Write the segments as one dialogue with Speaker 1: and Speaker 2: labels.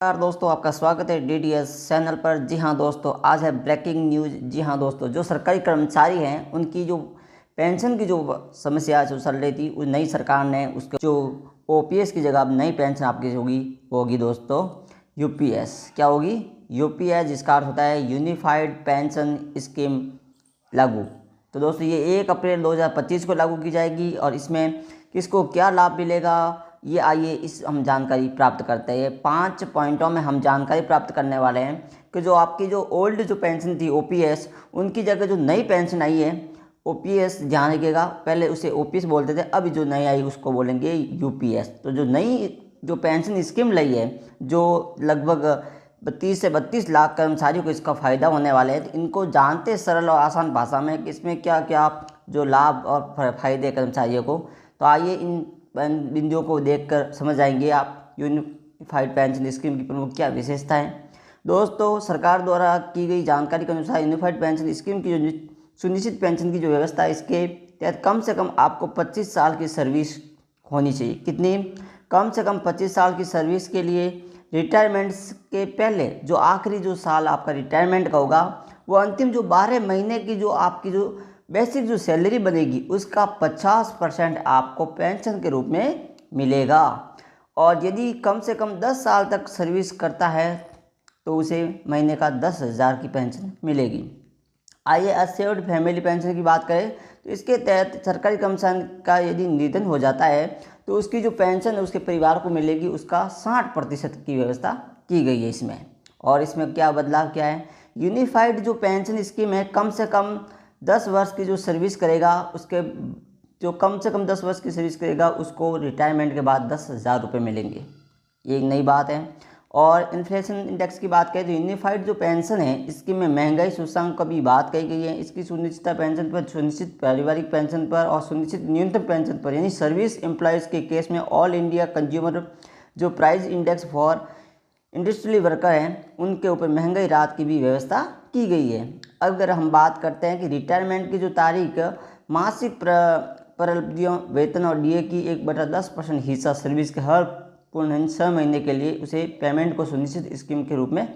Speaker 1: नमस्कार दोस्तों, आपका स्वागत है डीडीएस चैनल पर। जी हाँ दोस्तों, आज है ब्रेकिंग न्यूज़। जी हाँ दोस्तों, जो सरकारी कर्मचारी हैं उनकी जो पेंशन की जो समस्या जो चल रही थी, उस नई सरकार ने उसके जो ओपीएस की जगह अब नई पेंशन आपकी होगी, वो होगी दोस्तों यूपीएस। क्या होगी? यूपीएस, जिसका अर्थ होता है यूनिफाइड पेंशन स्कीम लागू। तो दोस्तों ये 1 अप्रैल 2025 को लागू की जाएगी और इसमें किसको क्या लाभ मिलेगा, ये आइए इस हम जानकारी प्राप्त करते हैं। 5 पॉइंटों में हम जानकारी प्राप्त करने वाले हैं कि जो आपकी जो ओल्ड जो पेंशन थी ओपीएस, उनकी जगह जो नई पेंशन आई है ओपीएस, ध्यान रखिएगा, पहले उसे ओपीएस बोलते थे, अभी जो नई आई उसको बोलेंगे यूपीएस। तो जो नई जो पेंशन स्कीम लाई है, जो लगभग 30 से 32 लाख कर्मचारियों को इसका फ़ायदा होने वाले हैं, तो इनको जानते सरल और आसान भाषा में कि इसमें क्या क्या जो लाभ और फ़ायदे कर्मचारियों को। तो आइए इन बिंदुओं को देखकर समझ आएंगे आप यूनिफाइड पेंशन स्कीम की प्रमुख क्या विशेषता है। दोस्तों, सरकार द्वारा की गई जानकारी के अनुसार यूनिफाइड पेंशन स्कीम की जो सुनिश्चित पेंशन की जो व्यवस्था है, इसके तहत कम से कम आपको 25 साल की सर्विस होनी चाहिए। कितनी? कम से कम 25 साल की सर्विस के लिए रिटायरमेंट के पहले जो आखिरी जो साल आपका रिटायरमेंट का होगा, वो अंतिम जो 12 महीने की जो आपकी जो बेसिक जो सैलरी बनेगी, उसका 50% आपको पेंशन के रूप में मिलेगा। और यदि कम से कम 10 साल तक सर्विस करता है तो उसे महीने का 10,000 की पेंशन मिलेगी। आइए अश्योर्ड फैमिली पेंशन की बात करें तो इसके तहत सरकारी कर्मचारी का यदि निधन हो जाता है तो उसकी जो पेंशन है उसके परिवार को मिलेगी, उसका 60% की व्यवस्था की गई है इसमें। और इसमें क्या बदलाव क्या है? यूनिफाइड जो पेंशन स्कीम है, कम से कम 10 वर्ष की जो सर्विस करेगा, उसके जो कम से कम 10 वर्ष की सर्विस करेगा उसको रिटायरमेंट के बाद 10,000 रुपये मिलेंगे। ये एक नई बात है। और इन्फ्लेशन इंडेक्स की बात करें तो यूनिफाइड जो पेंशन है, इसकी में महंगाई सूचकांक का भी बात कही गई है। इसकी सुनिश्चित पेंशन पर, सुनिश्चित पारिवारिक पेंशन पर और सुनिश्चित न्यूनतम पेंशन पर, यानी सर्विस एम्प्लॉयज़ के केस में ऑल इंडिया कंज्यूमर जो price index for industrial worker हैं, उनके ऊपर महंगाई राहत की भी व्यवस्था की गई है। अगर हम बात करते हैं कि रिटायरमेंट की जो तारीख, मासिक प्रारब्धियों वेतन और डीए की 1/10% हिस्सा सर्विस के हर पूर्ण 6 महीने के लिए उसे पेमेंट को सुनिश्चित स्कीम के रूप में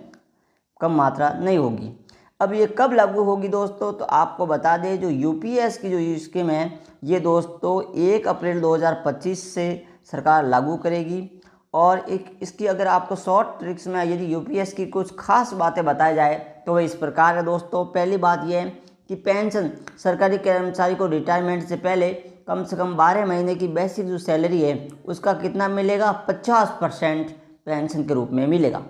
Speaker 1: कम मात्रा नहीं होगी। अब ये कब लागू होगी दोस्तों? तो आपको बता दें, जो यूपीएस की जो स्कीम है, ये दोस्तों 1 अप्रैल 2025 से सरकार लागू करेगी। और एक इसकी अगर आपको शॉर्ट ट्रिक्स में यदि यूपीएस की कुछ खास बातें बताई जाए तो वह इस प्रकार है दोस्तों। पहली बात यह है कि पेंशन सरकारी कर्मचारी को रिटायरमेंट से पहले कम से कम 12 महीने की बेसिक जो सैलरी है उसका कितना मिलेगा? 50% पेंशन के रूप में मिलेगा।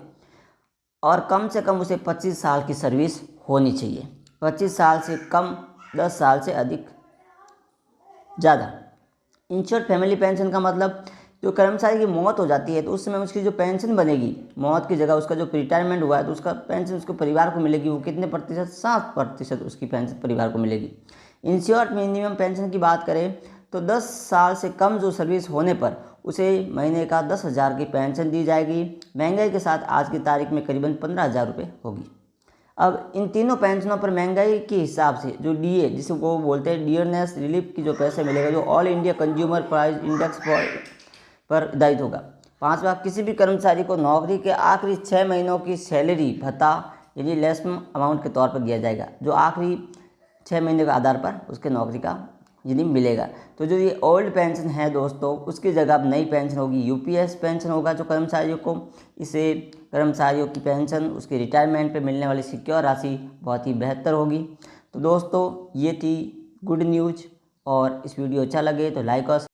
Speaker 1: और कम से कम उसे 25 साल की सर्विस होनी चाहिए। 25 साल से कम, 10 साल से अधिक, ज़्यादा। इंश्योर्ड फैमिली पेंशन का मतलब जो कर्मचारी की मौत हो जाती है तो उस समय उसकी जो पेंशन बनेगी, मौत की जगह उसका जो रिटायरमेंट हुआ है तो उसका पेंशन उसके परिवार को मिलेगी। वो कितने प्रतिशत? 7% उसकी पेंशन परिवार को मिलेगी। इंश्योर्ड मिनिमम पेंशन की बात करें तो 10 साल से कम जो सर्विस होने पर उसे महीने का 10,000 की पेंशन दी जाएगी। महंगाई के साथ आज की तारीख में करीबन 15,000 रुपये होगी। अब इन तीनों पेंशनों पर महंगाई के हिसाब से जो डीए, जिसे वो बोलते हैं डियरनेस रिलीफ की जो पैसे मिलेगा, जो all India consumer price index पर आधारित होगा। 5वां, किसी भी कर्मचारी को नौकरी के आखिरी 6 महीनों की सैलरी भत्ता यानी लेसम अमाउंट के तौर पर दिया जाएगा, जो आखिरी 6 महीने के आधार पर उसके नौकरी का यदि मिलेगा। तो जो ये ओल्ड पेंशन है दोस्तों, उसकी जगह अब नई पेंशन होगी, यूपीएस पेंशन होगा जो कर्मचारियों को। इसे कर्मचारियों की पेंशन उसके रिटायरमेंट पे मिलने वाली सिक्योर राशि बहुत ही बेहतर होगी। तो दोस्तों ये थी गुड न्यूज़, और इस वीडियो अच्छा लगे तो लाइक और